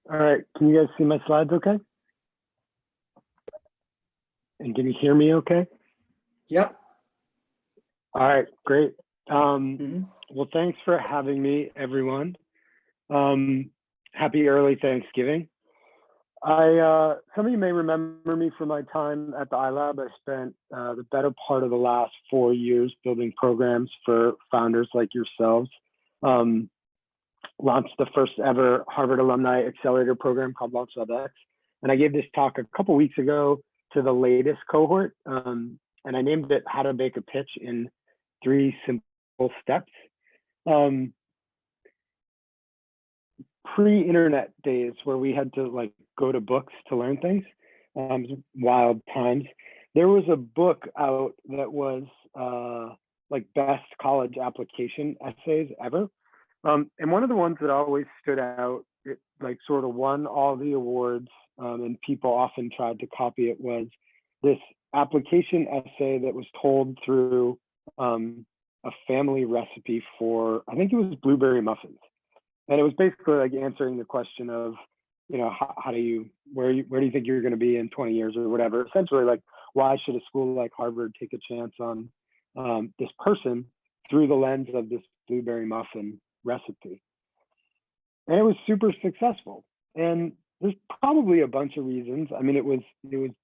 All right, can you guys see my slides okay? And can you hear me okay? Yep. All right, great. Mhm. Well, thanks for having me, everyone. Happy early Thanksgiving. Some of you may remember me from my time at the iLab. I spent the better part of the last 4 years building programs for founders like yourselves. Launched the first ever Harvard Alumni Accelerator program called LaunchLabX. And I gave this talk a couple weeks ago to the latest cohort. And I named it How to Make a Pitch in 3 Simple Steps. Pre-internet days where we had to like go to books to learn things, wild times. There was a book out that was like best college application essays ever. And one of the ones that always stood out, it like sort of won all the awards, and people often tried to copy it, was this application essay that was told through a family recipe for, I think it was blueberry muffins. And it was basically like answering the question of, you know, how do you, where do you think you're going to be in 20 years or whatever? Essentially, like, why should a school like Harvard take a chance on this person through the lens of this blueberry muffin recipe? And it was super successful. And there's probably a bunch of reasons. I mean, it was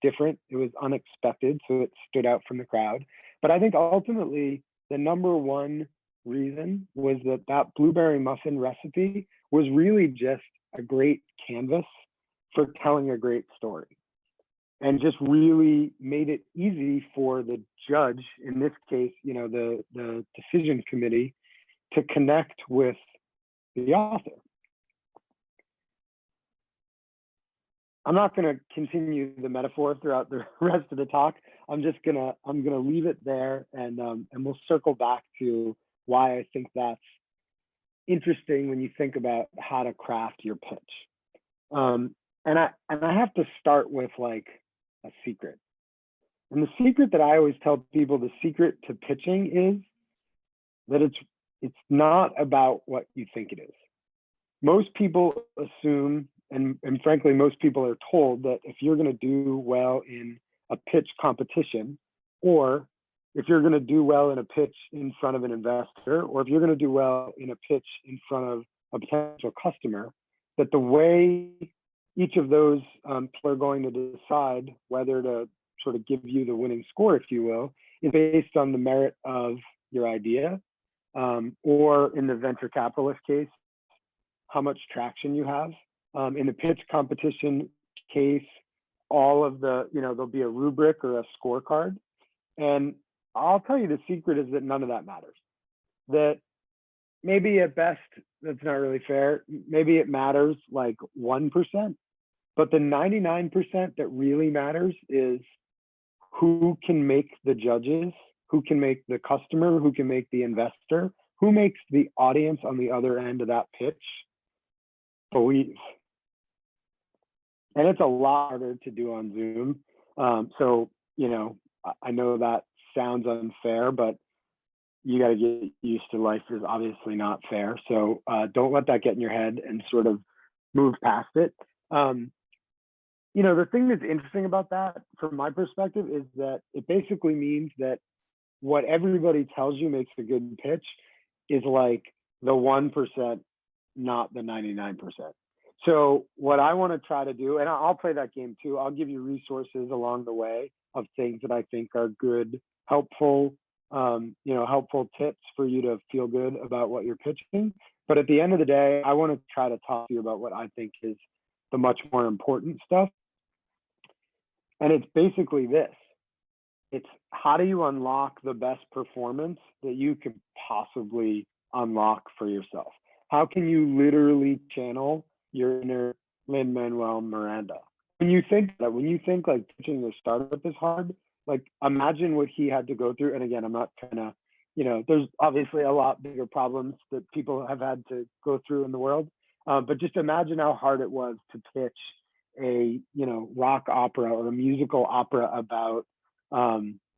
different, it was unexpected, so it stood out from the crowd. But I think ultimately the number one reason was that blueberry muffin recipe was really just a great canvas for telling a great story, and just really made it easy for the judge, in this case, you know, the decision committee, to connect with the author. I'm not going to continue the metaphor throughout the rest of the talk. I'm gonna leave it there, and we'll circle back to why I think that's interesting when you think about how to craft your pitch. And I have to start with like a secret. And the secret that I always tell people, the secret to pitching, is that it's not about what you think it is. Most people assume, and frankly, most people are told, that if you're going to do well in a pitch competition, or if you're going to do well in a pitch in front of an investor, or if you're going to do well in a pitch in front of a potential customer, that the way each of those people are going to decide whether to sort of give you the winning score, if you will, is based on the merit of your idea, or in the venture capitalist case, how much traction you have. In the pitch competition case, all of the, you know, there'll be a rubric or a scorecard. And I'll tell you, the secret is that none of that matters. That maybe at best, that's not really fair. Maybe it matters like 1%, but the 99% that really matters is who can make the judges, who can make the customer, who can make the investor, who makes the audience on the other end of that pitch believe. And it's a lot harder to do on Zoom. So, you know, I know that sounds unfair, but you got to get used to life is obviously not fair. So don't let that get in your head and sort of move past it. You know, the thing that's interesting about that, from my perspective, is that it basically means that what everybody tells you makes a good pitch is like the 1%, not the 99%. So what I want to try to do, and I'll play that game too, I'll give you resources along the way of things that I think are good, helpful, you know, helpful tips for you to feel good about what you're pitching. But at the end of the day, I want to try to talk to you about what I think is the much more important stuff. And it's basically this. It's how do you unlock the best performance that you could possibly unlock for yourself? How can you literally channel your inner Lin-Manuel Miranda? When you think like pitching a startup is hard, like imagine what he had to go through. And again, I'm not trying to, you know, there's obviously a lot bigger problems that people have had to go through in the world. But just imagine how hard it was to pitch a, you know, rock opera or a musical opera about,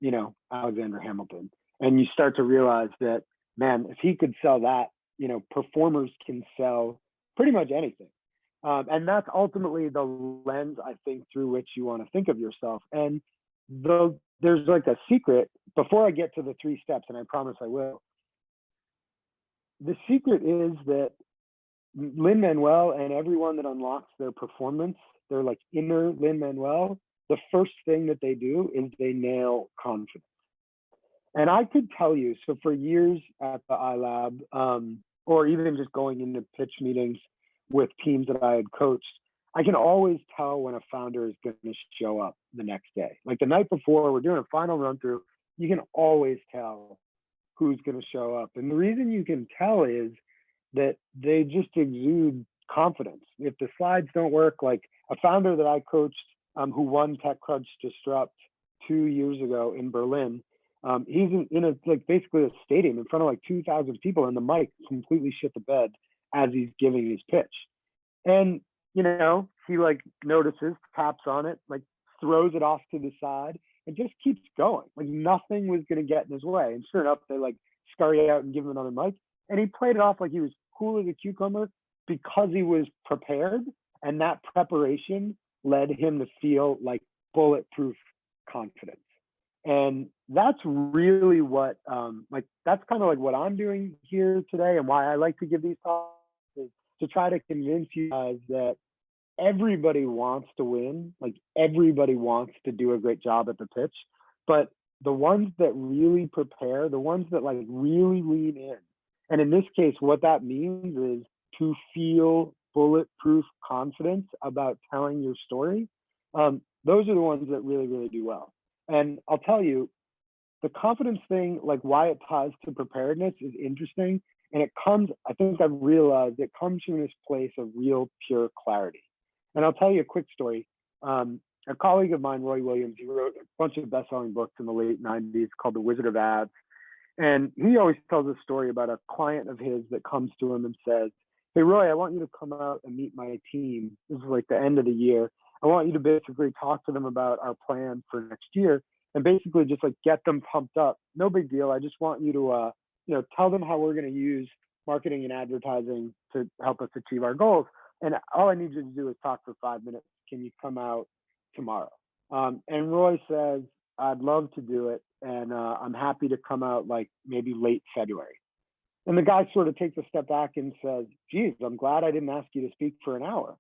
you know, Alexander Hamilton. And you start to realize that, man, if he could sell that, you know, performers can sell pretty much anything. And that's ultimately the lens, I think, through which you want to think of yourself. And there's like a secret before I get to the 3 steps, and I promise I will. The secret is that Lin-Manuel and everyone that unlocks their performance, their like inner Lin-Manuel, the first thing that they do is they nail confidence. And I could tell you, so for years at the iLab, or even just going into pitch meetings with teams that I had coached, I can always tell when a founder is going to show up the next day. Like the night before, we're doing a final run through, you can always tell who's going to show up. And the reason you can tell is that they just exude confidence. If the slides don't work, like a founder that I coached who won TechCrunch Disrupt 2 years ago in Berlin, he's in a like basically a stadium in front of like 2,000 people, and the mic completely shit the bed as he's giving his pitch. And you know, he like notices, taps on it, like throws it off to the side, and just keeps going. Like nothing was going to get in his way. And sure enough, they like scurry out and give him another mic, and he played it off like he was cool as a cucumber because he was prepared, and that preparation led him to feel like bulletproof confidence. And that's really what like that's kind of like what I'm doing here today, and why I like to give these talks, is to try to convince you guys that everybody wants to win, like everybody wants to do a great job at the pitch, but the ones that really prepare, the ones that like really lean in, and in this case what that means is to feel bulletproof confidence about telling your story, those are the ones that really do well. And I'll tell you, the confidence thing, like why it ties to preparedness, is interesting. And it comes, I think I've realized it comes from this place of real pure clarity. And I'll tell you a quick story. A colleague of mine, Roy Williams, he wrote a bunch of best-selling books in the late 90s called The Wizard of Ads. And he always tells a story about a client of his that comes to him and says, "Hey, Roy, I want you to come out and meet my team. This is like the end of the year. I want you to basically talk to them about our plan for next year and basically just like get them pumped up. No big deal. I just want you to, tell them how we're going to use marketing and advertising to help us achieve our goals. And all I need you to do is talk for 5 minutes. Can you come out tomorrow?" And Roy says, "I'd love to do it. And I'm happy to come out like maybe late February." And the guy sort of takes a step back and says, "Geez, I'm glad I didn't ask you to speak for an hour."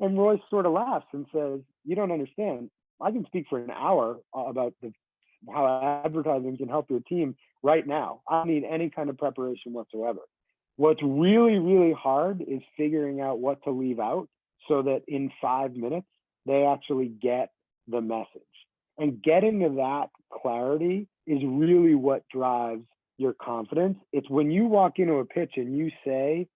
And Roy sort of laughs and says, "You don't understand. I can speak for an hour about how advertising can help your team right now. I don't need any kind of preparation whatsoever. What's really hard is figuring out what to leave out so that in 5 minutes, they actually get the message." And getting to that clarity is really what drives your confidence. It's when you walk into a pitch and you say,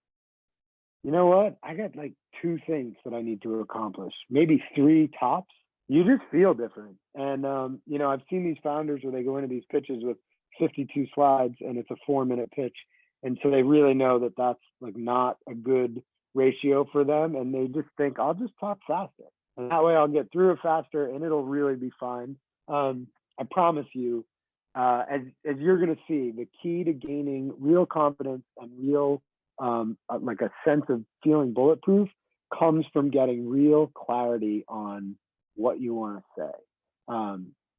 "You know what? I got like 2 things that I need to accomplish, maybe 3 tops." You just feel different. And, I've seen these founders where they go into these pitches with 52 slides and it's a 4-minute pitch. And so they really know that that's like not a good ratio for them. And they just think, "I'll just talk faster. And that way I'll get through it faster and it'll really be fine." I promise you, as you're going to see, the key to gaining real confidence and real like a sense of feeling bulletproof comes from getting real clarity on what you want to say.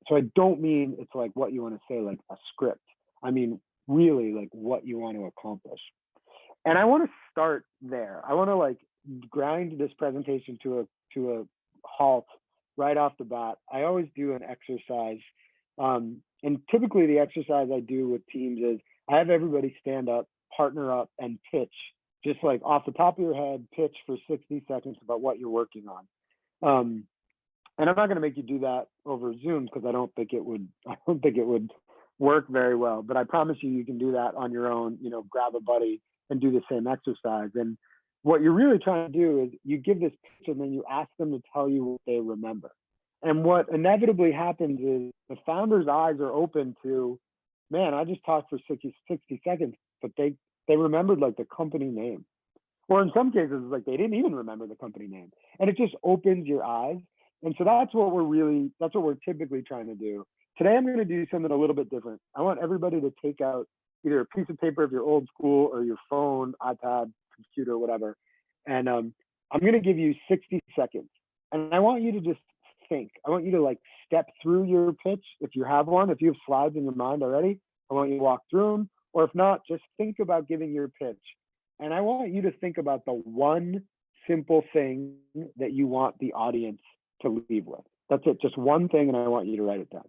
So I don't mean it's like what you want to say, like a script. I mean, really like what you want to accomplish. And I want to start there. I want to like grind this presentation to a halt right off the bat. I always do an exercise. And typically the exercise I do with teams is I have everybody stand up, partner up, and pitch, just like off the top of your head, pitch for 60 seconds about what you're working on. And I'm not going to make you do that over Zoom because I don't think it would work very well. But I promise you can do that on your own. Grab a buddy and do the same exercise. And what you're really trying to do is you give this pitch and then you ask them to tell you what they remember. And what inevitably happens is the founder's eyes are open to, man, I just talked for 60 seconds, but they remembered like the company name. Or in some cases, like they didn't even remember the company name. And it just opens your eyes. And so that's what we're typically trying to do. Today, I'm going to do something a little bit different. I want everybody to take out either a piece of paper if you're old school or your phone, iPad, computer, whatever. And I'm going to give you 60 seconds, and I want you to just think. I want you to like step through your pitch if you have one. If you have slides in your mind already, I want you to walk through them. Or if not, just think about giving your pitch. And I want you to think about the one simple thing that you want the audience to leave with. That's it, just one thing, and I want you to write it down.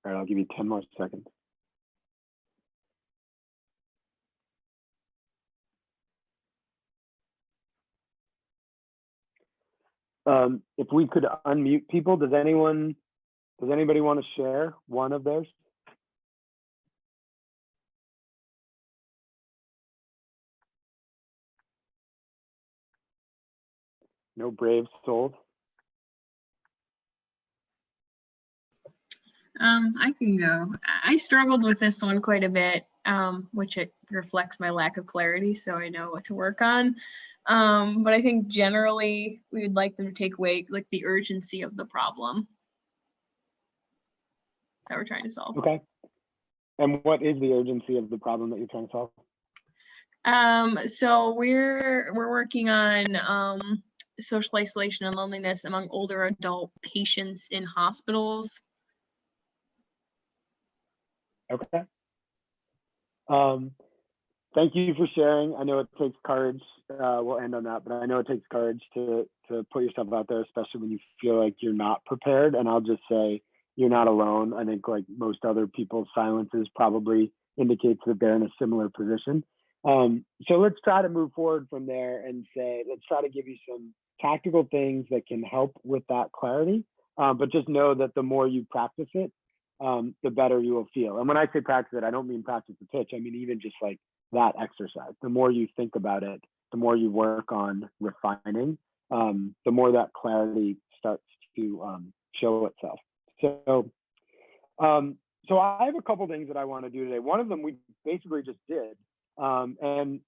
All right, I'll give you 10 more seconds. If we could unmute people, does anybody want to share one of theirs? No brave souls? I can go. I struggled with this one quite a bit, which it reflects my lack of clarity, so I know what to work on. But I think generally we would like them to take away like the urgency of the problem that we're trying to solve. Okay. And what is the urgency of the problem that you're trying to solve? So we're working on social isolation and loneliness among older adult patients in hospitals. Okay. Thank you for sharing. I know it takes courage. We'll end on that, but I know it takes courage to put yourself out there, especially when you feel like you're not prepared. And I'll just say, you're not alone. I think like most other people's silences probably indicates that they're in a similar position. So let's try to move forward from there and say, let's try to give you some tactical things that can help with that clarity. But just know that the more you practice it, the better you will feel. And when I say practice it, I don't mean practice the pitch. I mean, even just like that exercise. The more you think about it, the more you work on refining, the more that clarity starts to show itself. So I have a couple things that I want to do today. One of them we basically just did, and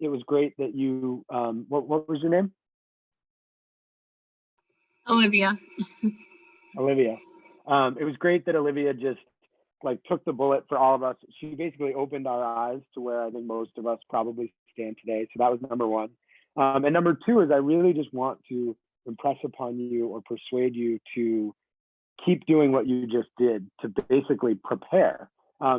it was great that you. What was your name? Olivia. Olivia. It was great that Olivia just like took the bullet for all of us. She basically opened our eyes to where I think most of us probably stand today. So that was number one. And number two is I really just want to impress upon you or persuade you to keep doing what you just did to basically prepare.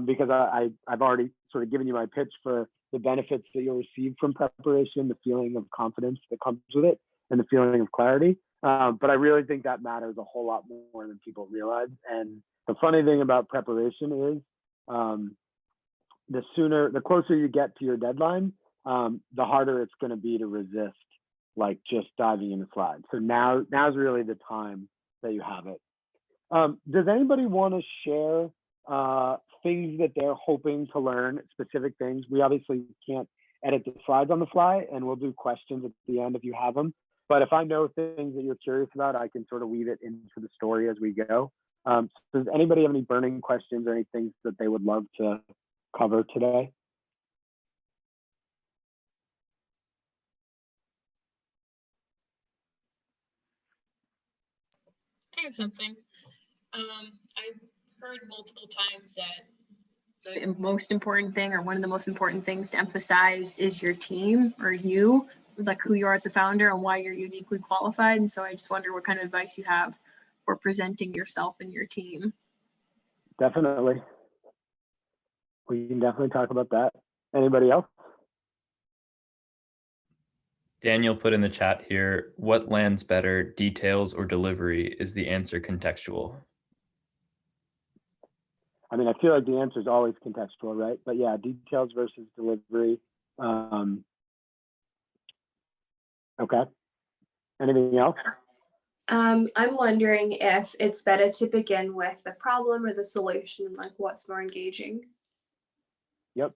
Because I've already sort of given you my pitch for the benefits that you'll receive from preparation, the feeling of confidence that comes with it, and the feeling of clarity. But I really think that matters a whole lot more than people realize. And the funny thing about preparation is the closer you get to your deadline, the harder it's going to be to resist like just diving into slides. So now's really the time that you have it. Does anybody want to share things that they're hoping to learn, specific things? We obviously can't edit the slides on the fly, and we'll do questions at the end if you have them. But if I know things that you're curious about, I can sort of weave it into the story as we go. So does anybody have any burning questions or any things that they would love to cover today? I have something. I've heard multiple times that the most important thing or one of the most important things to emphasize is your team or you, like who you are as a founder and why you're uniquely qualified. And so I just wonder what kind of advice you have for presenting yourself and your team. Definitely. We can definitely talk about that. Anybody else? Daniel put in the chat here, what lands better, details or delivery? Is the answer contextual? I mean, I feel like the answer is always contextual, right? But yeah, details versus delivery. Okay. Anything else? I'm wondering if it's better to begin with the problem or the solution, like what's more engaging? Yep.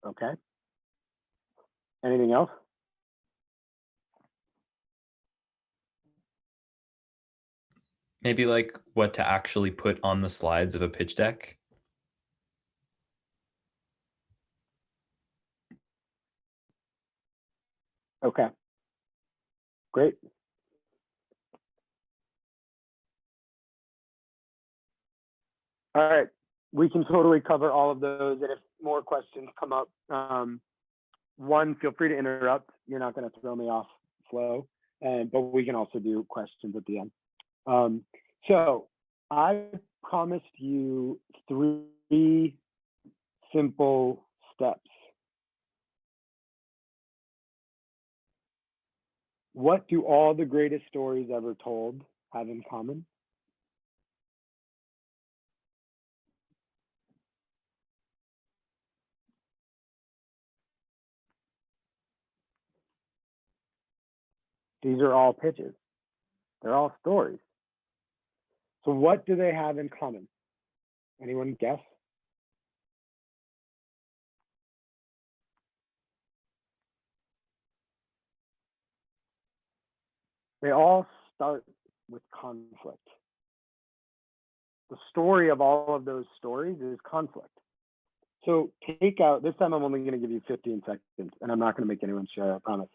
Okay. Anything else? Maybe like what to actually put on the slides of a pitch deck. Okay. Great. All right. We can totally cover all of those. And if more questions come up, one, feel free to interrupt. You're not going to throw me off flow. But we can also do questions at the end. So I promised you 3 simple steps. What do all the greatest stories ever told have in common? These are all pitches. They're all stories. So what do they have in common? Anyone guess? They all start with conflict. The story of all of those stories is conflict. So take out, this time I'm only going to give you 15 seconds, and I'm not going to make anyone share, I promise.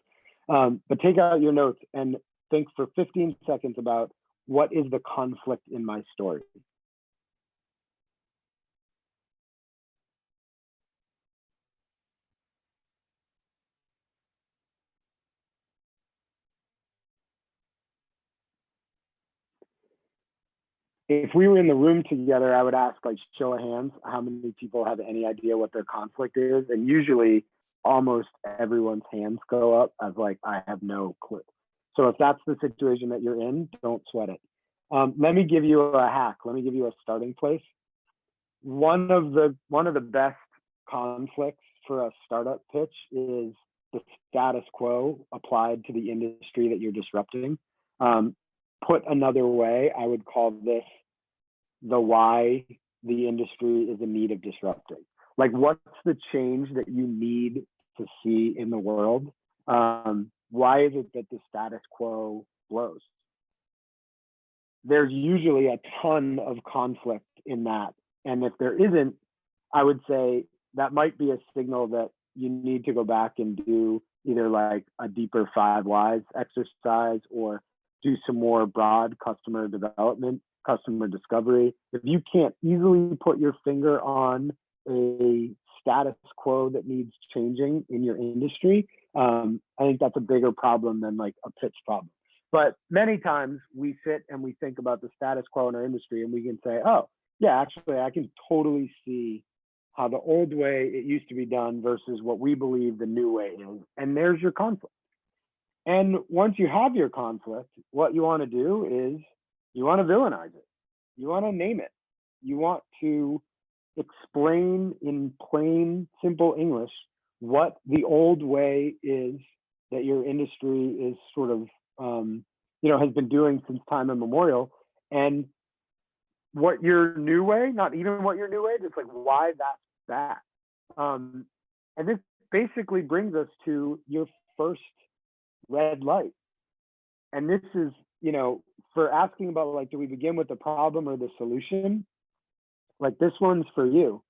But take out your notes and think for 15 seconds about what is the conflict in my story. If we were in the room together, I would ask, like, show of hands, how many people have any idea what their conflict is? And usually almost everyone's hands go up as like, I have no clue. So if that's the situation that you're in, don't sweat it. Let me give you a hack. Let me give you a starting place. One of the best conflicts for a startup pitch is the status quo applied to the industry that you're disrupting. Put another way, I would call this the why the industry is in need of disrupting. Like, what's the change that you need to see in the world? Why is it that the status quo blows? There's usually a ton of conflict in that. And if there isn't, I would say that might be a signal that you need to go back and do either like a deeper 5 whys exercise or do some more broad customer development, customer discovery. If you can't easily put your finger on a status quo that needs changing in your industry, I think that's a bigger problem than like a pitch problem. But many times we sit and we think about the status quo in our industry and we can say, oh, yeah, actually, I can totally see how the old way it used to be done versus what we believe the new way is. And there's your conflict. And once you have your conflict, what you want to do is you want to villainize it. You want to name it. You want to explain in plain, simple English what the old way is that your industry is sort of, has been doing since time immemorial. And what your new way, not even what your new way, just like why that's that. And this basically brings us to your first red light. And this is, for asking about like, do we begin with the problem or the solution? Like this one's for you.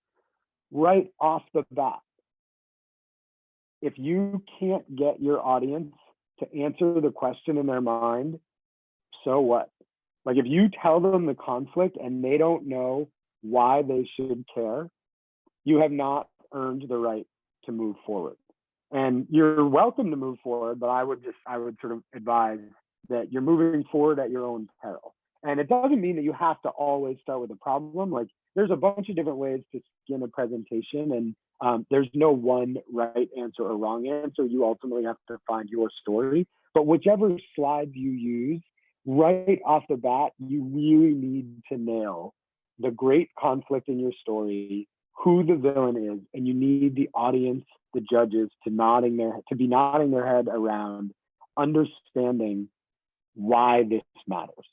Right off the bat, if you can't get your audience to answer the question in their mind, so what? Like if you tell them the conflict and they don't know why they should care, you have not earned the right to move forward. And you're welcome to move forward, but I would sort of advise that you're moving forward at your own peril. And it doesn't mean that you have to always start with a problem. Like there's a bunch of different ways to skin a presentation, and there's no one right answer or wrong answer. You ultimately have to find your story. But whichever slides you use, right off the bat, you really need to nail the great conflict in your story, who the villain is, and you need the audience, the judges, to be nodding their head around understanding why this matters.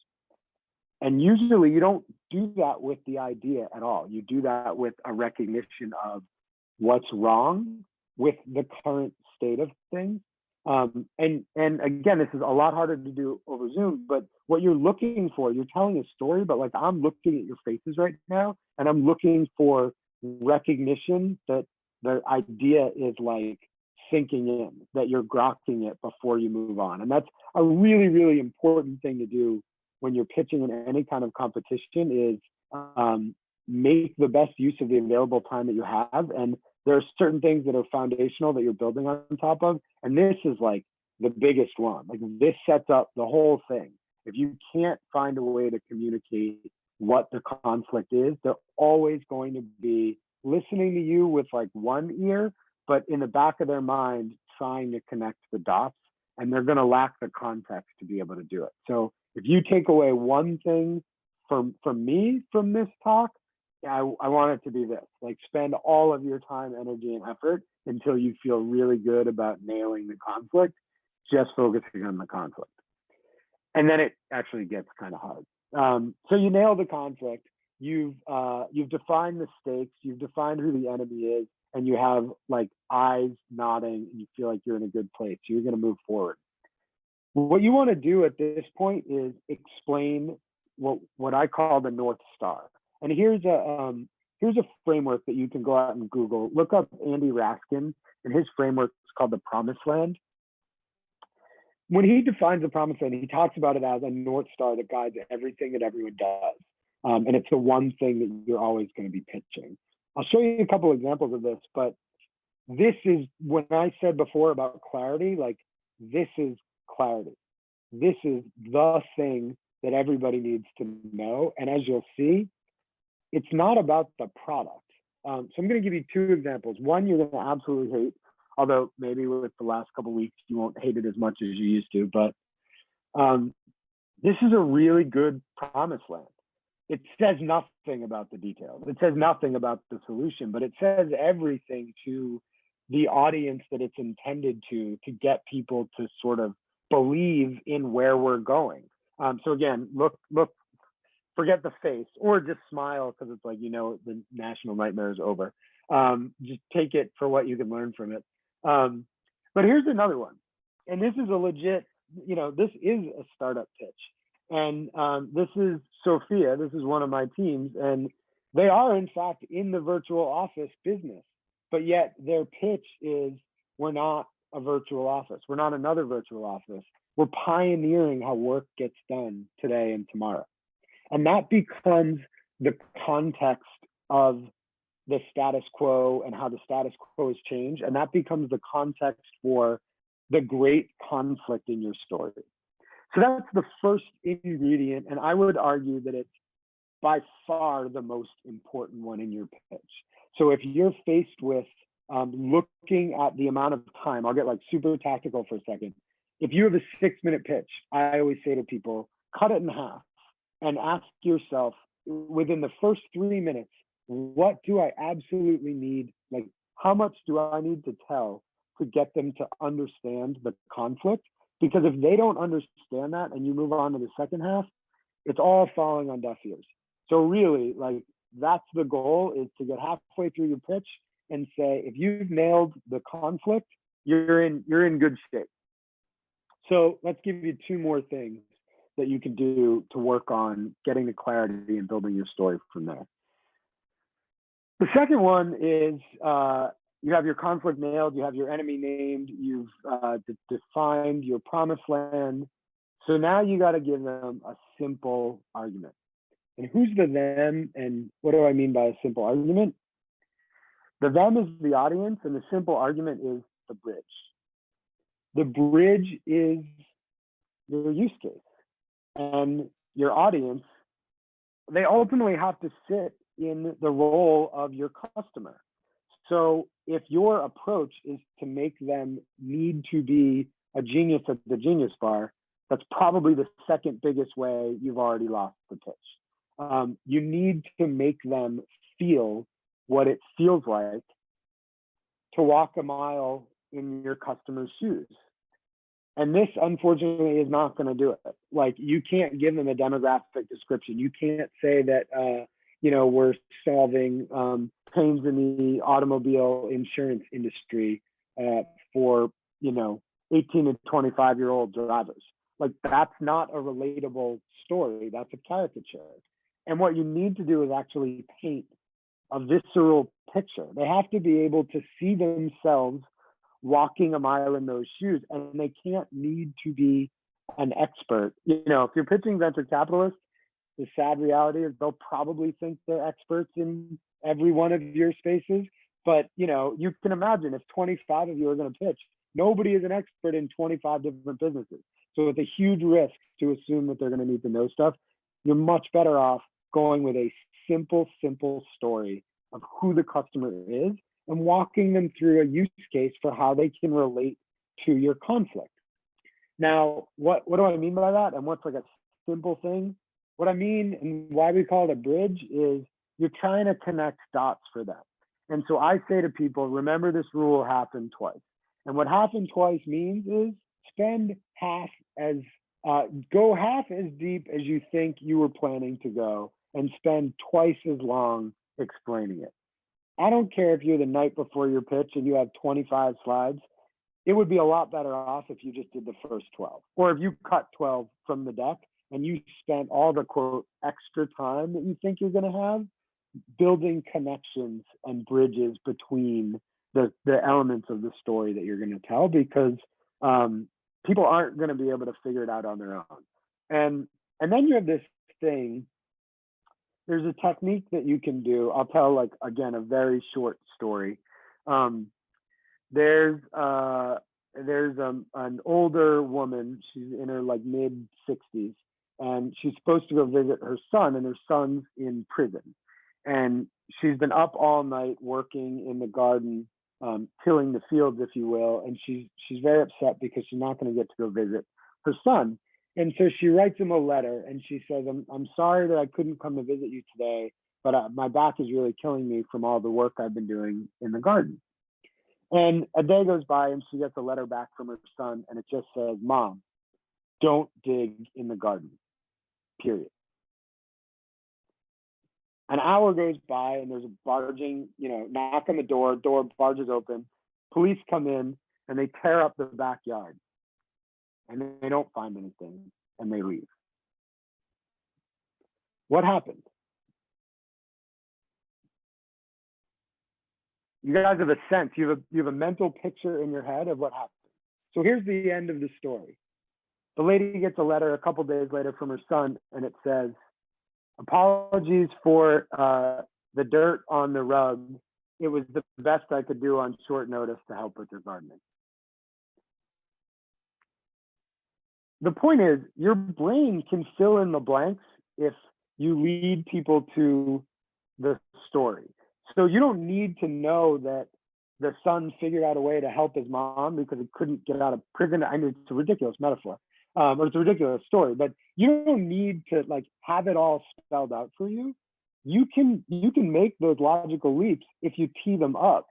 And usually you don't do that with the idea at all. You do that with a recognition of what's wrong with the current state of things. And again, this is a lot harder to do over Zoom, but what you're looking for, you're telling a story, but like I'm looking at your faces right now, and I'm looking for recognition that the idea is like sinking in, that you're grokking it before you move on. And that's a really, really important thing to do when you're pitching in any kind of competition, is make the best use of the available time that you have. And there are certain things that are foundational that you're building on top of. And this is like the biggest one. Like this sets up the whole thing. If you can't find a way to communicate what the conflict is, they're always going to be listening to you with like one ear, but in the back of their mind, trying to connect the dots, and they're going to lack the context to be able to do it. So if you take away one thing from me from this talk, I want it to be this: like spend all of your time, energy, and effort until you feel really good about nailing the conflict, just focusing on the conflict. And then it actually gets kind of hard. So you nail the conflict, you've defined the stakes, you've defined who the enemy is, and you have like eyes nodding, and you feel like you're in a good place. So you're going to move forward. What you want to do at this point is explain what I call the North Star. And here's a framework that you can go out and Google. Look up Andy Raskin, and his framework is called the Promised Land. When he defines the Promised Land, he talks about it as a North Star that guides everything that everyone does. And it's the one thing that you're always going to be pitching. I'll show you a couple examples of this, but this is, when I said before about clarity, like this is clarity. This is the thing that everybody needs to know. And as you'll see, it's not about the product. So I'm going to give you two examples. One you're going to absolutely hate, although maybe with the last couple of weeks you won't hate it as much as you used to. But this is a really good promised land. It says nothing about the details. It says nothing about the solution, but it says everything to the audience that it's intended to get people to sort of believe in where we're going. So again, look, forget the face, or just smile because it's like, you know, the national nightmare is over. Just take it for what you can learn from it. But here's another one. And this is a legit, you know, this is a startup pitch. And this is Sophia, this is one of my teams, and they are in fact in the virtual office business, but yet their pitch is, we're not a virtual office. We're not another virtual office. We're pioneering how work gets done today and tomorrow. And that becomes the context of the status quo and how the status quo has changed. And that becomes the context for the great conflict in your story. So that's the first ingredient. And I would argue that it's by far the most important one in your pitch. So if you're faced with looking at the amount of time, I'll get like super tactical for a second. If you have a 6-minute pitch, I always say to people, cut it in half and ask yourself within the first 3 minutes, what do I absolutely need? Like, how much do I need to tell to get them to understand the conflict? Because if they don't understand that and you move on to the second half, it's all falling on deaf ears. So really, like, that's the goal, is to get halfway through your pitch and say, if you've nailed the conflict, you're in good shape. So let's give you two more things that you can do to work on getting the clarity and building your story from there. The second one is, you have your conflict nailed, you have your enemy named, you've defined your promised land. So now you got to give them a simple argument. And who's the them, and what do I mean by a simple argument? The them is the audience, and the simple argument is the bridge. The bridge is your use case. And your audience, they ultimately have to sit in the role of your customer. So if your approach is to make them need to be a genius at the Genius Bar, that's probably the second biggest way you've already lost the pitch. You need to make them feel what it feels like to walk a mile in your customer's shoes. And this, unfortunately, is not going to do it. Like, you can't give them a demographic description. You can't say that, we're solving pains in the automobile insurance industry for, 18 to 25-year-old drivers. Like, that's not a relatable story. That's a caricature. And what you need to do is actually paint a visceral picture. They have to be able to see themselves walking a mile in those shoes, and they can't need to be an expert. If you're pitching venture capitalists, the sad reality is they'll probably think they're experts in every one of your spaces. But, you can imagine if 25 of you are going to pitch, nobody is an expert in 25 different businesses. So it's a huge risk to assume that they're going to need to know stuff. You're much better off going with a simple story of who the customer is and walking them through a use case for how they can relate to your conflict. Now, what do I mean by that? And what's like a simple thing? What I mean and why we call it a bridge is you're trying to connect dots for them. And so I say to people, remember this rule happened twice. And what happened twice means is go half as deep as you think you were planning to go and spend twice as long explaining it. I don't care if you're the night before your pitch and you have 25 slides. It would be a lot better off if you just did the first 12, or if you cut 12 from the deck and you spent all the quote extra time that you think you're going to have building connections and bridges between the elements of the story that you're going to tell, because people aren't going to be able to figure it out on their own. And then you have this thing. There's a technique that you can do. I'll tell, like, again, a very short story. There's an older woman. She's in her like mid 60s, and she's supposed to go visit her son, and her son's in prison. And she's been up all night working in the garden, tilling the fields, if you will. And she's very upset because she's not going to get to go visit her son. And so she writes him a letter, and she says, I'm sorry that I couldn't come to visit you today, but my back is really killing me from all the work I've been doing in the garden. And a day goes by, and she gets a letter back from her son, and it just says, Mom, don't dig in the garden, period. An hour goes by, and there's a barging, knock on the door barges open, police come in, and they tear up the backyard. And they don't find anything, and they leave. What happened? You guys have a sense. You have a mental picture in your head of what happened. So here's the end of the story. The lady gets a letter a couple days later from her son, and it says, apologies for the dirt on the rug. It was the best I could do on short notice to help with your gardening. The point is, your brain can fill in the blanks if you lead people to the story. So you don't need to know that the son figured out a way to help his mom because he couldn't get out of prison. I mean, it's a ridiculous metaphor, or it's a ridiculous story, but you don't need to like have it all spelled out for you. You can make those logical leaps if you tee them up.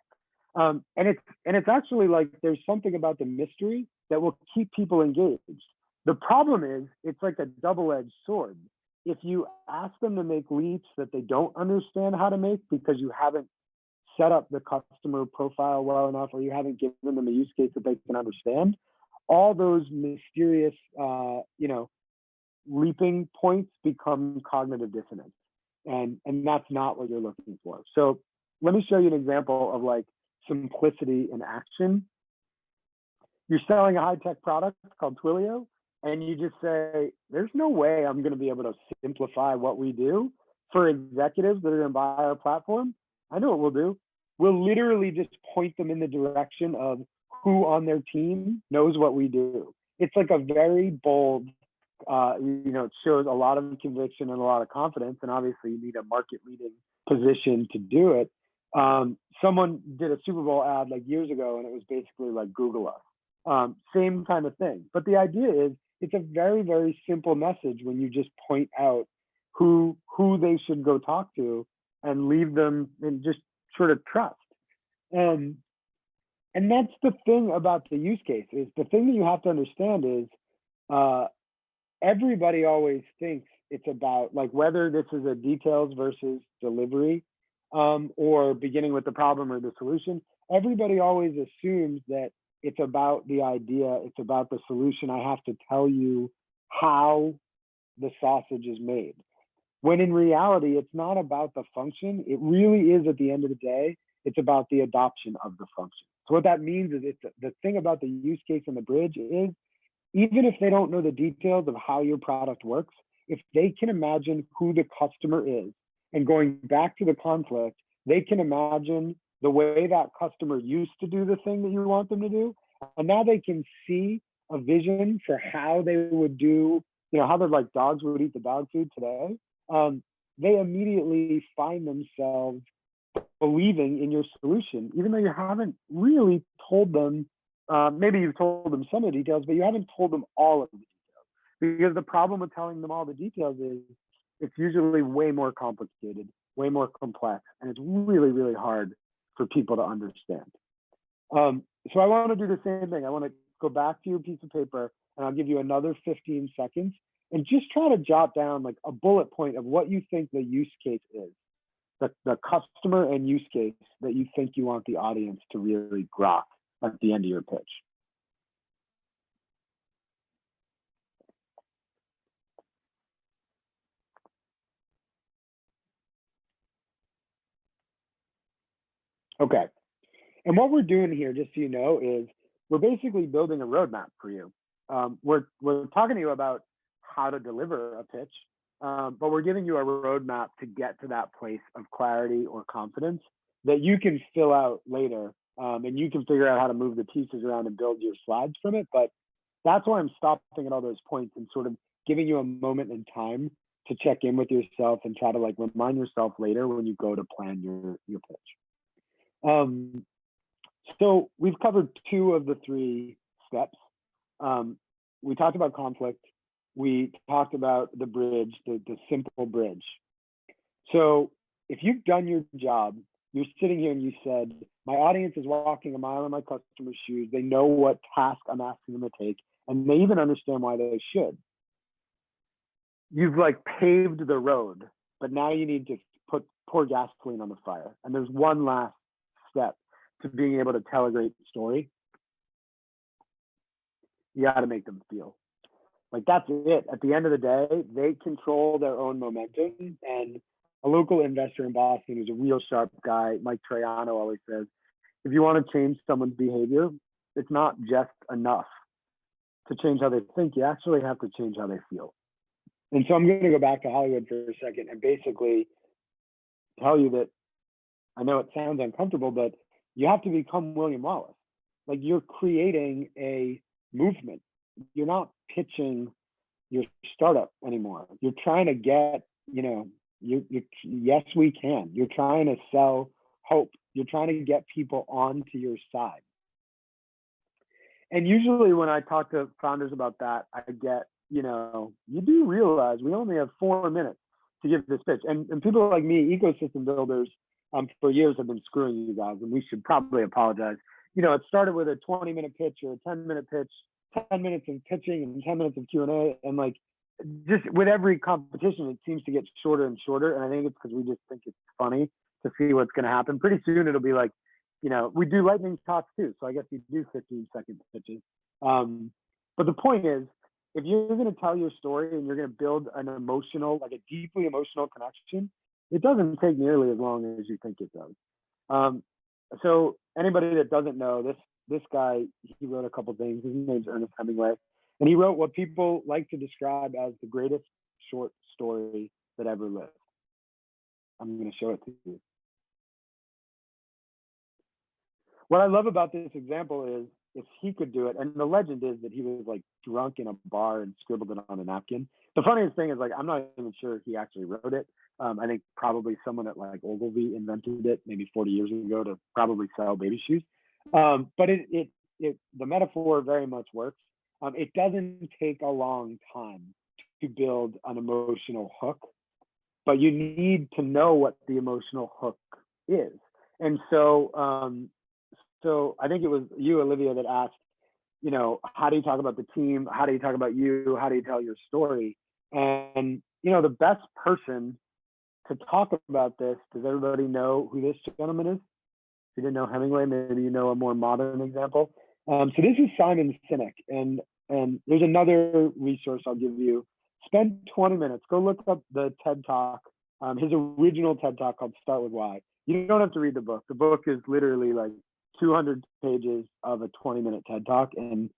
And it's actually like there's something about the mystery that will keep people engaged. The problem is it's like a double-edged sword. If you ask them to make leaps that they don't understand how to make because you haven't set up the customer profile well enough, or you haven't given them a use case that they can understand, all those mysterious, leaping points become cognitive dissonance. And that's not what you're looking for. So let me show you an example of like simplicity in action. You're selling a high-tech product called Twilio, and you just say, there's no way I'm going to be able to simplify what we do for executives that are going to buy our platform. I know what we'll do. We'll literally just point them in the direction of who on their team knows what we do. It's like a very bold, it shows a lot of conviction and a lot of confidence. And obviously you need a market leading position to do it. Someone did a Super Bowl ad like years ago, and it was basically like Google us. Same kind of thing. But the idea is it's a very, very simple message when you just point out who they should go talk to and leave them in just sort of trust. And that's the thing about the use case, is the thing that you have to understand is everybody always thinks it's about, like, whether this is a details versus delivery, or beginning with the problem or the solution, everybody always assumes that it's about the idea, it's about the solution. I have to tell you how the sausage is made. When in reality, it's not about the function. It really is, at the end of the day, it's about the adoption of the function. So what that means is, it's the thing about the use case and the bridge is, even if they don't know the details of how your product works, if they can imagine who the customer is, and going back to the conflict, they can imagine the way that customer used to do the thing that you want them to do. And now they can see a vision for how they would do, how they're like dogs would eat the dog food today. They immediately find themselves believing in your solution, even though you haven't really told them. Maybe you've told them some of the details, but you haven't told them all of the details. Because the problem with telling them all the details is, it's usually way more complicated, way more complex, and it's really, really hard for people to understand. So I want to do the same thing. I want to go back to your piece of paper, and I'll give you another 15 seconds, and just try to jot down like a bullet point of what you think the use case is, the customer and use case that you think you want the audience to really grok at the end of your pitch. Okay. And what we're doing here, just so you know, is we're basically building a roadmap for you. We're talking to you about how to deliver a pitch, but we're giving you a roadmap to get to that place of clarity or confidence that you can fill out later, and you can figure out how to move the pieces around and build your slides from it. But that's why I'm stopping at all those points and sort of giving you a moment in time to check in with yourself and try to like remind yourself later when you go to plan your pitch. So we've covered 2 of the 3 steps. We talked about conflict. We talked about the bridge, the simple bridge. So if you've done your job, you're sitting here and you said, my audience is walking a mile in my customer's shoes. They know what task I'm asking them to take, and they even understand why they should. You've like paved the road, but now you need to pour gasoline on the fire. And there's one last step to being able to tell a great story. You got to make them feel like that's it. At the end of the day, they control their own momentum. And a local investor in Boston who's a real sharp guy, Mike Troiano, always says, if you want to change someone's behavior, it's not just enough to change how they think. You actually have to change how they feel. And so I'm going to go back to Hollywood for a second and basically tell you that I know it sounds uncomfortable, but you have to become William Wallace. Like, you're creating a movement. You're not pitching your startup anymore. You're trying to get, yes, we can. You're trying to sell hope. You're trying to get people onto your side. And usually when I talk to founders about that, I get, you do realize we only have 4 minutes to give this pitch. And people like me, ecosystem builders, for years have been screwing you guys, and we should probably apologize. It started with a 20-minute pitch or a 10-minute pitch, 10 minutes of pitching and 10 minutes of Q&A. And like, just with every competition, it seems to get shorter and shorter. And I think it's because we just think it's funny to see what's going to happen. Pretty soon it'll be like, we do lightning talks too. So I guess you do 15-second pitches. But the point is, if you're going to tell your story and you're going to build an emotional, like a deeply emotional connection, it doesn't take nearly as long as you think it does. So anybody that doesn't know, this guy, he wrote a couple things. His name's Ernest Hemingway. And he wrote what people like to describe as the greatest short story that ever lived. I'm going to show it to you. What I love about this example is, if he could do it, and the legend is that he was like drunk in a bar and scribbled it on a napkin. The funniest thing is, like, I'm not even sure he actually wrote it. I think probably someone at like Ogilvy invented it maybe 40 years ago to probably sell baby shoes. But the metaphor very much works. It doesn't take a long time to build an emotional hook, but you need to know what the emotional hook is. And so So I think it was you, Olivia, that asked, you know, how do you talk about the team? How do you talk about you? How do you tell your story? And, you know, the best person to talk about this, does everybody know who this gentleman is? If you didn't know Hemingway, maybe you know a more modern example. So this is Simon Sinek, and there's another resource I'll give you. Spend 20 minutes, go look up the TED Talk, his original TED Talk called Start With Why. You don't have to read the book. The book is literally like 200 pages of a 20-minute TED Talk, and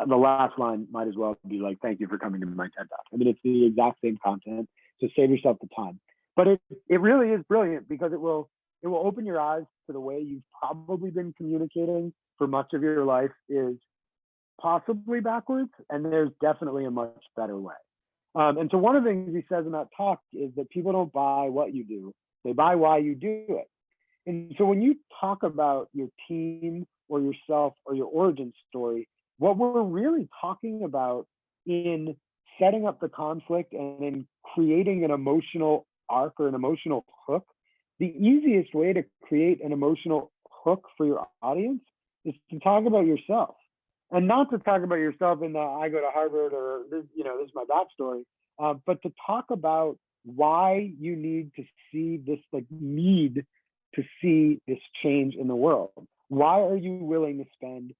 the last line might as well be like, thank you for coming to my TED Talk. I mean, it's the exact same content, so save yourself the time. But it really is brilliant because it will open your eyes to the way you've probably been communicating for much of your life is possibly backwards, and there's definitely a much better way. And so one of the things he says in that talk is that people don't buy what you do, they buy why you do it. And so when you talk about your team or yourself or your origin story, what we're really talking about in setting up the conflict and in creating an emotional arc or an emotional hook, the easiest way to create an emotional hook for your audience is to talk about yourself. And not to talk about yourself in the I go to Harvard or this, you know, this is my backstory, but to talk about why you need to see this, like need to see this change in the world. Why are you willing to spend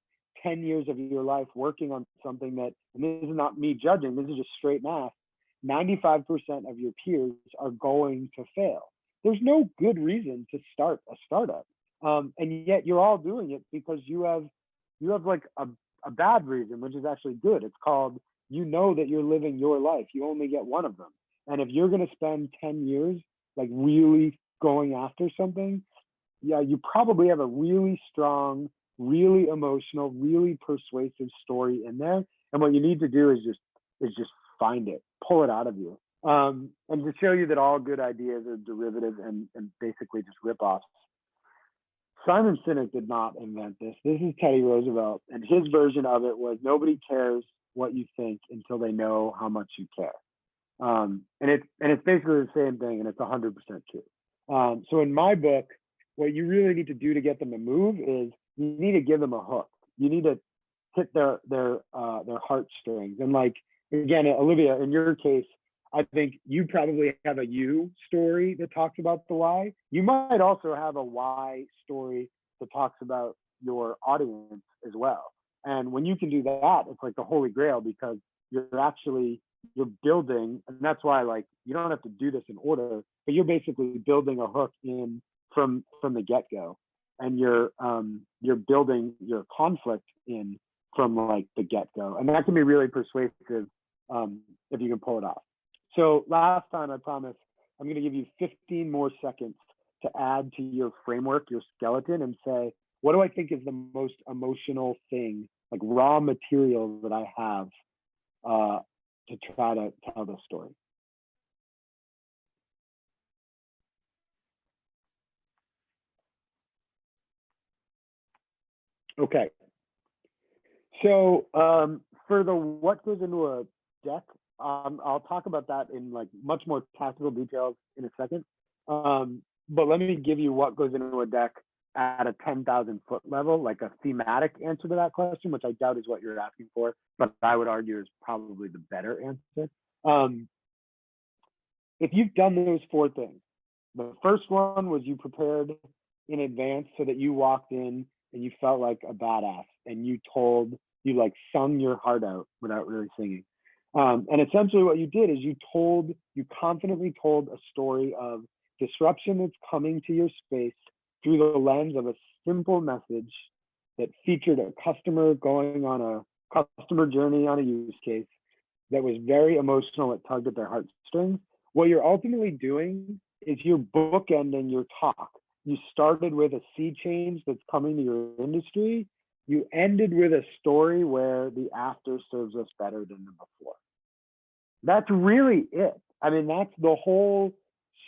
10 years of your life working on something that, and this is not me judging, this is just straight math, 95% of your peers are going to fail. There's no good reason to start a startup. And yet you're all doing it because you have like a bad reason, which is actually good. It's called, you know that you're living your life. You only get one of them. And if you're going to spend 10 years like really going after something, yeah, you probably have a really strong, really emotional, really persuasive story in there. And what you need to do is just find it, pull it out of you. And to show you that all good ideas are derivative and basically just rip-offs. Simon Sinek did not invent this. This is Teddy Roosevelt, and his version of it was nobody cares what you think until they know how much you care. And it's basically the same thing, and it's 100% true. So in my book, what you really need to do to get them to move is you need to give them a hook. You need to hit their heartstrings. And like, again, Olivia, in your case, I think you probably have a you story that talks about the why. You might also have a why story that talks about your audience as well. And when you can do that, it's like the holy grail because you're building, and that's why like you don't have to do this in order, but you're basically building a hook in from the get-go, and you're building your conflict in from like the get-go, and that can be really persuasive if you can pull it off. So last time, I promise, I'm going to give you 15 more seconds to add to your framework, your skeleton, and say, what do I think is the most emotional thing, like raw material that I have to try to tell this story? Okay. So for the what goes into a deck, I'll talk about that in like much more tactical details in a second. But let me give you what goes into a deck at a 10,000 foot level, like a thematic answer to that question, which I doubt is what you're asking for, but I would argue is probably the better answer. If you've done those four things, the first one was you prepared in advance so that you walked in and you felt like a badass and you like sung your heart out without really singing. And essentially what you did is you confidently told a story of disruption that's coming to your space through the lens of a simple message that featured a customer going on a customer journey on a use case that was very emotional. It tugged at their heartstrings. What you're ultimately doing is you're bookending your talk. You started with a sea change that's coming to your industry. You ended with a story where the after serves us better than the before. That's really it. I mean, that's the whole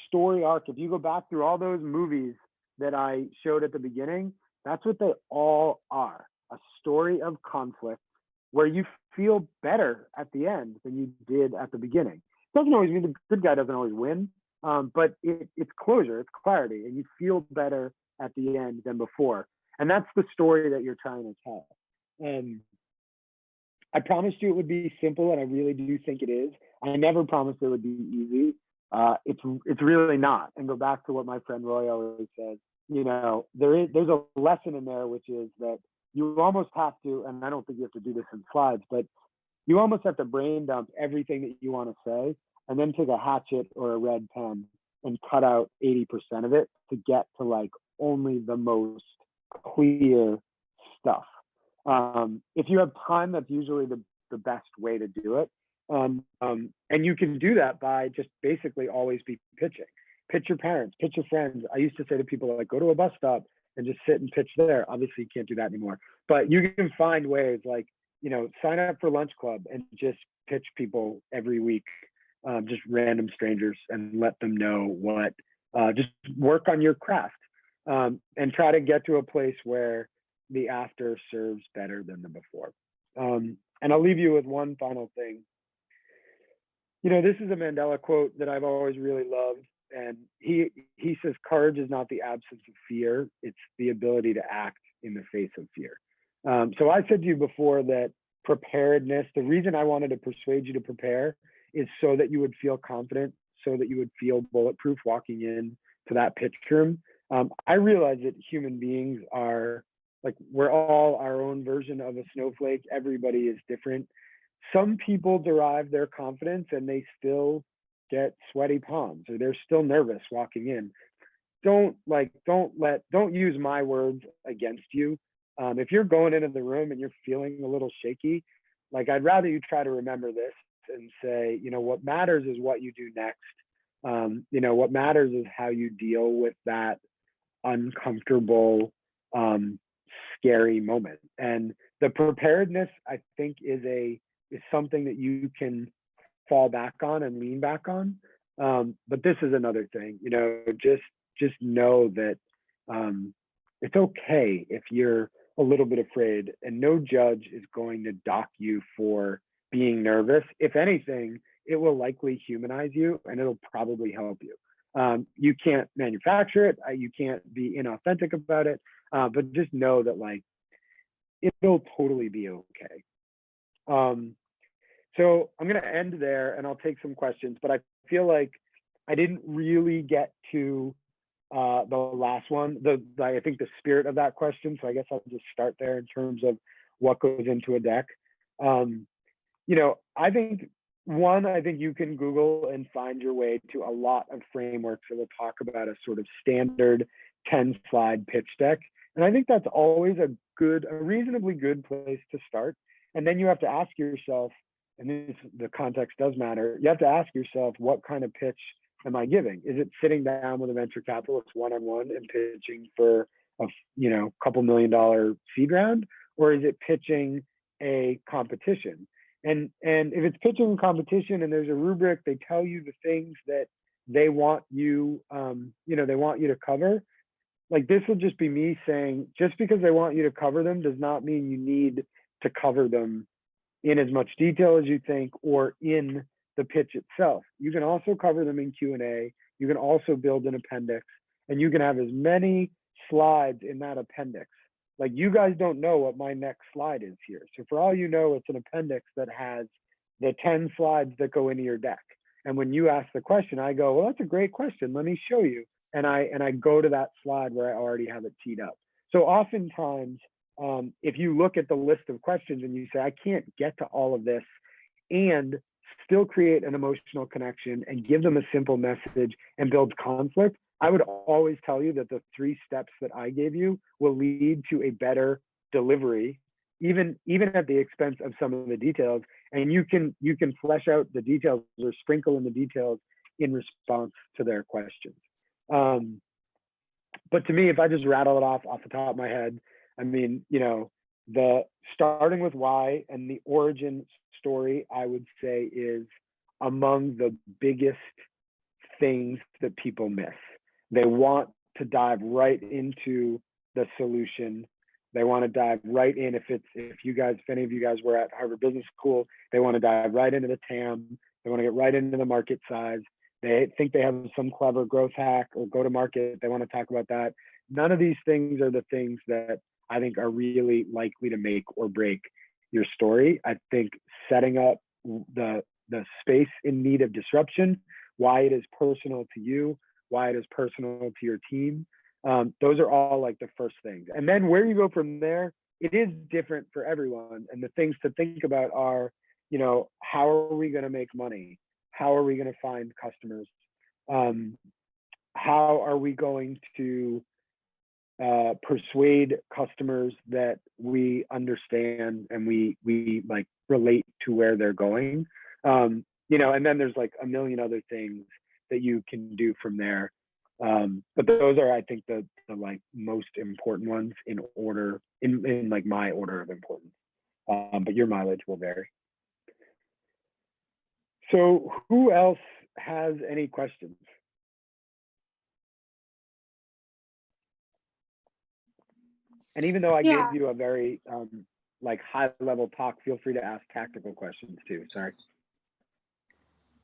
story arc. If you go back through all those movies that I showed at the beginning, that's what they all are. A story of conflict where you feel better at the end than you did at the beginning. It doesn't always mean the good guy doesn't always win, but it's closure, it's clarity, and you feel better at the end than before. And that's the story that you're trying to tell. And I promised you it would be simple, and I really do think it is. I never promised it would be easy. It's really not. And go back to what my friend Roy always says. There's a lesson in there, which is that you almost have to, and I don't think you have to do this in slides, but you almost have to brain dump everything that you want to say, and then take a hatchet or a red pen and cut out 80% of it to get to like only the most clear stuff. If you have time, that's usually the best way to do it. And you can do that by just basically always be pitching. Pitch your parents, pitch your friends. I used to say to people, like, go to a bus stop and just sit and pitch there. Obviously, you can't do that anymore. But you can find ways, like, sign up for lunch club and just pitch people every week, just random strangers, and let them know what, just work on your craft, and try to get to a place where the after serves better than the before. And I'll leave you with one final thing. This is a Mandela quote that I've always really loved. And he says, courage is not the absence of fear, it's the ability to act in the face of fear. So I said to you before that preparedness, the reason I wanted to persuade you to prepare is so that you would feel confident, so that you would feel bulletproof walking in to that pitch room. I realize that human beings are, like, we're all our own version of a snowflake. Everybody is different. Some people derive their confidence and they still get sweaty palms, or they're still nervous walking in. Don't use my words against you. If you're going into the room and you're feeling a little shaky, like, I'd rather you try to remember this and say, what matters is what you do next. What matters is how you deal with that uncomfortable, scary moment. And the preparedness, I think, is something that you can fall back on and lean back on. But this is another thing, just know that it's okay if you're a little bit afraid, and no judge is going to dock you for being nervous. If anything, it will likely humanize you, and it'll probably help you. You can't manufacture it. You can't be inauthentic about it. But just know that, like, it'll totally be okay. So I'm going to end there, and I'll take some questions, but I feel like I didn't really get to the last one, I think the spirit of that question. So I guess I'll just start there in terms of what goes into a deck. I think you can Google and find your way to a lot of frameworks that will talk about a sort of standard 10-slide pitch deck. And I think that's always a reasonably good place to start. And then you have to ask yourself, and the context does matter, you have to ask yourself, what kind of pitch am I giving? Is it sitting down with a venture capitalist one-on-one and pitching for a couple $1 million seed round? Or is it pitching a competition? And if it's pitching a competition and there's a rubric, they tell you the things that they want you, they want you to cover. Like, this will just be me saying, just because they want you to cover them does not mean you need to cover them in as much detail as you think, or in the pitch itself. You can also cover them in Q&A. You can also build an appendix, and you can have as many slides in that appendix. Like, you guys don't know what my next slide is here. So for all you know, it's an appendix that has the 10 slides that go into your deck. And when you ask the question, I go, well, that's a great question. Let me show you. And I go to that slide where I already have it teed up. So oftentimes, if you look at the list of questions and you say, I can't get to all of this and still create an emotional connection and give them a simple message and build conflict, I would always tell you that the 3 steps that I gave you will lead to a better delivery, even at the expense of some of the details. And you can flesh out the details or sprinkle in the details in response to their questions. But to me, if I just rattle it off the top of my head, I mean, the starting with why and the origin story, I would say, is among the biggest things that people miss. They want to dive right into the solution. They want to dive right in. If any of you guys were at Harvard Business School, they want to dive right into the TAM. They want to get right into the market size. They think they have some clever growth hack or go to market. They want to talk about that. None of these things are the things that I think are really likely to make or break your story. I think setting up the space in need of disruption, why it is personal to you, why it is personal to your team, those are all like the first things. And then where you go from there, it is different for everyone. And the things to think about are, you know, how are we going to make money? How are we going to find customers? How are we going to persuade customers that we understand and we like relate to where they're going? You know, and then there's like a million other things that you can do from there. But those are, I think, the like most important ones in order, in like my order of importance. But your mileage will vary. So who else has any questions? And even though I Yeah. gave you a very like high level talk, feel free to ask tactical questions too. Sorry.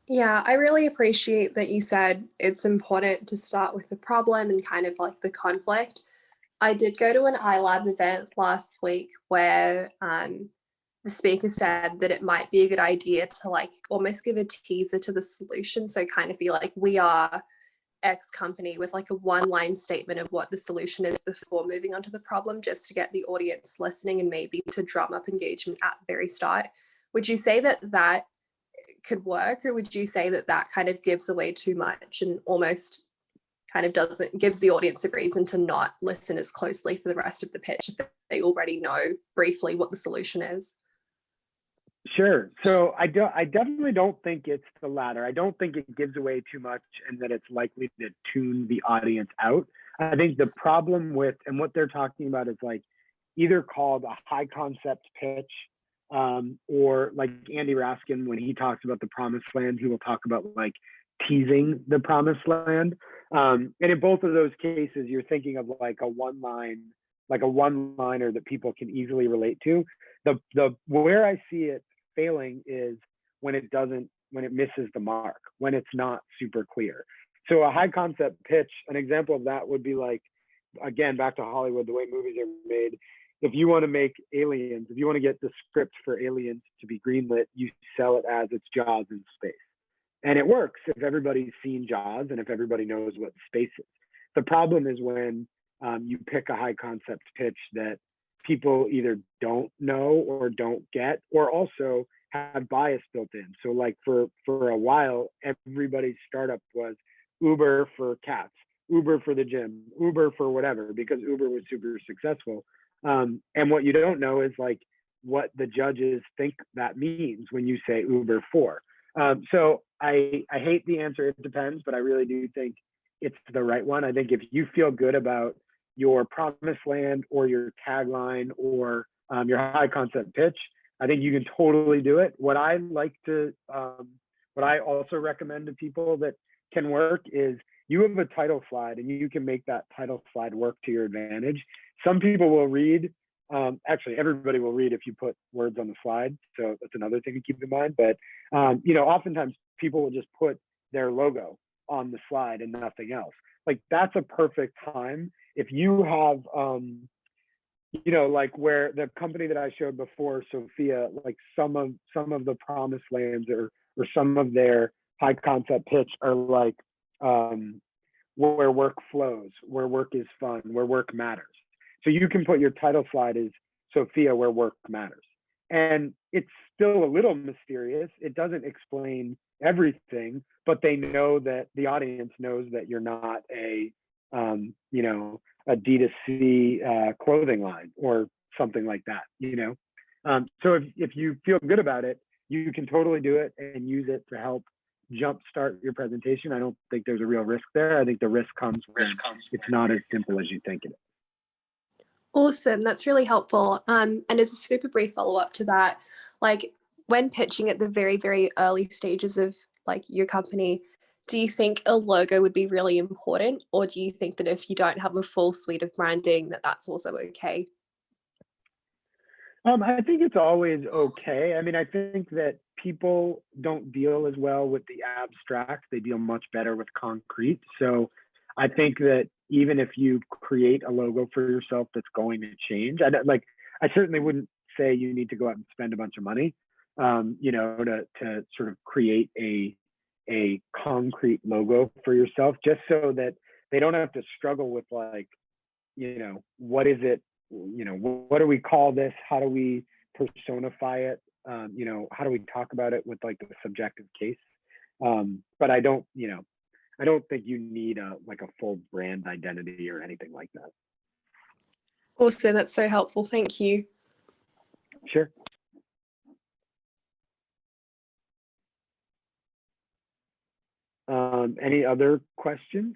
Yeah, I really appreciate that you said it's important to start with the problem and kind of like the conflict. I did go to an iLab event last week where the speaker said that it might be a good idea to like almost give a teaser to the solution. So kind of be like, we are X company, with like a one-line statement of what the solution is before moving on to the problem, just to get the audience listening and maybe to drum up engagement at the very start. Would you say that that could work, or would you say that that kind of gives away too much and almost kind of gives the audience a reason to not listen as closely for the rest of the pitch if they already know briefly what the solution is? Sure. So I definitely don't think it's the latter. I don't think it gives away too much and that it's likely to tune the audience out. I think the problem with, and what they're talking about is like either called a high concept pitch, or like Andy Raskin, when he talks about the promised land, he will talk about like teasing the promised land. And in both of those cases, you're thinking of like a one-liner that people can easily relate to. The where I see it failing is when it misses the mark, when it's not super clear. So a high concept pitch, an example of that would be like, again, back to Hollywood, the way movies are made. If you want to make Aliens, if you want to get the script for Aliens to be greenlit, you sell it as it's Jaws in space. And it works if everybody's seen Jaws and if everybody knows what space is. The problem is when you pick a high concept pitch that people either don't know or don't get, or also have bias built in. So like for a while, everybody's startup was Uber for cats, Uber for the gym, Uber for whatever, because Uber was super successful. And what you don't know is like what the judges think that means when you say Uber for. So I hate the answer, it depends, but I really do think it's the right one. I think if you feel good about your promised land or your tagline or your high concept pitch, I think you can totally do it. What I also recommend to people that can work is you have a title slide and you can make that title slide work to your advantage. Some people will read, actually everybody will read if you put words on the slide. So that's another thing to keep in mind. But, you know, oftentimes people will just put their logo on the slide and nothing else. Like that's a perfect time. If you have, you know, like where the company that I showed before, Sophia, like some of the promised lands or some of their high concept pitch are like where work flows, where work is fun, where work matters. So you can put your title slide as Sophia, where work matters. And it's still a little mysterious. It doesn't explain everything, but they know that the audience knows that you're not a, you know, a D2C clothing line or something like that, you know? So if you feel good about it, you can totally do it and use it to help jumpstart your presentation. I don't think there's a real risk there. I think the risk comes when it's not as simple as you think it is. Awesome. That's really helpful. And as a super brief follow-up to that, like when pitching at the very, very early stages of like your company, do you think a logo would be really important? Or do you think that if you don't have a full suite of branding, that that's also okay? I think it's always okay. I mean, I think that people don't deal as well with the abstract. They deal much better with concrete. So I think that even if you create a logo for yourself that's going to change. I certainly wouldn't say you need to go out and spend a bunch of money, you know, to sort of create a concrete logo for yourself, just so that they don't have to struggle with, like, you know, what is it, you know, what do we call this? How do we personify it? You know, how do we talk about it with like the subjective case? But I don't, you know, I don't think you need like a full brand identity or anything like that. Awesome, that's so helpful. Thank you. Sure. Any other questions?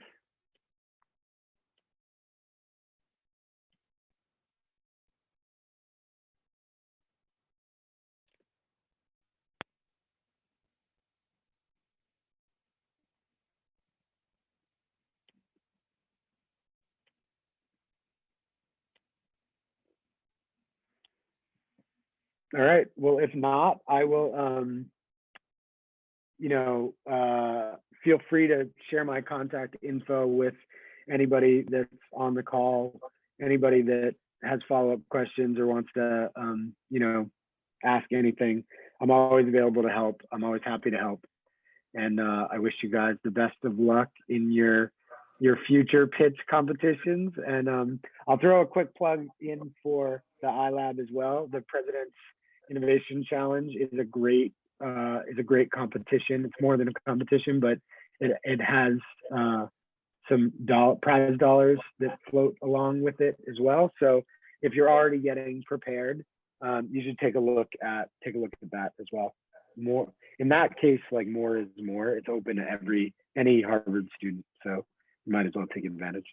All right. Well, if not, I will, you know, feel free to share my contact info with anybody that's on the call, anybody that has follow-up questions or wants to, you know, ask anything. I'm always available to help. I'm always happy to help. And I wish you guys the best of luck in your future pitch competitions. And I'll throw a quick plug in for the iLab as well. The President's Innovation Challenge is a great competition. It's more than a competition, but it has some prize dollars that float along with it as well. So if you're already getting prepared, you should take a look at that as well. More in that case, like, more is more. It's open to any Harvard student, so you might as well take advantage.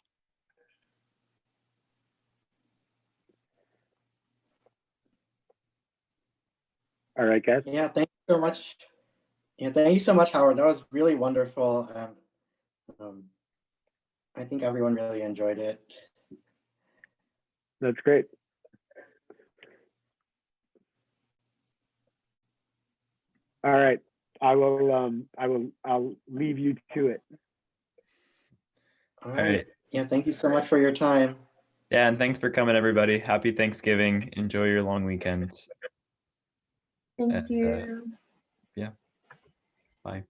All right, guys. Yeah, thank you so much. Yeah, thank you so much, Howard. That was really wonderful. I think everyone really enjoyed it. That's great. All right. I'll leave you to it. All All right. right. Yeah, thank you so much for your time. Yeah, and thanks for coming, everybody. Happy Thanksgiving. Enjoy your long weekend. Thank And, you. yeah. Bye.